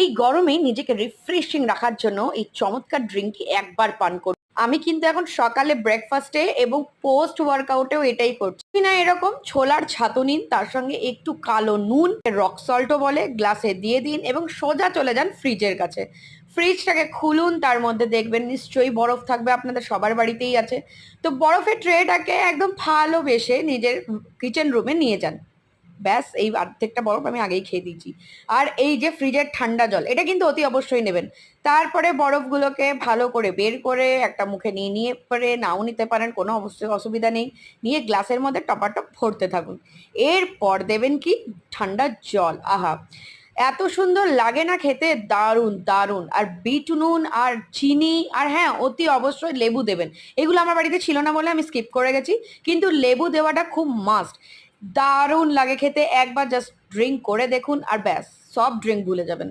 এই গরমে নিজেকে রিফ্রেশিং রাখার জন্য এই চমৎকার ড্রিঙ্কটি একবার পান করুন। আমি কিন্তু এখন সকালে ব্রেকফাস্টে এবং পোস্ট ওয়ার্কআউটেও এটাই করছি। না এরকম ছোলার ছাতু নিন, তার সঙ্গে একটু কালো নুন, রক সল্টও বলে, গ্লাসে দিয়ে দিন এবং সোজা চলে যান ফ্রিজের কাছে। ফ্রিজটাকে খুলুন, তার মধ্যে দেখবেন নিশ্চয়ই বরফ থাকবে, আপনাদের সবার বাড়িতেই আছে। তো বরফের ট্রেটাকে একদম ভালোবেসে নিজের কিচেন রুমে নিয়ে যান। ব্যাস, এই অর্ধেকটা বরফ আমি আগেই খেয়ে দিয়েছি। আর এই যে ফ্রিজের ঠান্ডা জল, এটা কিন্তু অতি অবশ্যই নেবেন। তারপরে বরফগুলোকে ভালো করে বের করে একটা মুখে নিয়ে পরে নাও নিতে পারেন, কোনো অবশ্যই অসুবিধা নেই। নিয়ে গ্লাসের মধ্যে টপাটপ ভরতে থাকুন। এরপর দেবেন কি ঠান্ডা জল। আহা, এত সুন্দর লাগে না খেতে, দারুণ দারুণ। আর বিট নুন আর চিনি আর হ্যাঁ, অতি অবশ্যই লেবু দেবেন। এগুলো আমার বাড়িতে ছিল না বলে আমি স্কিপ করে গেছি, কিন্তু লেবু দেওয়াটা খুব মাস্ট। দারুণ লাগে খেতে, একবার জাস্ট ড্রিঙ্ক করে দেখুন আর ব্যাস, সব ড্রিঙ্ক ভুলে যাবেন।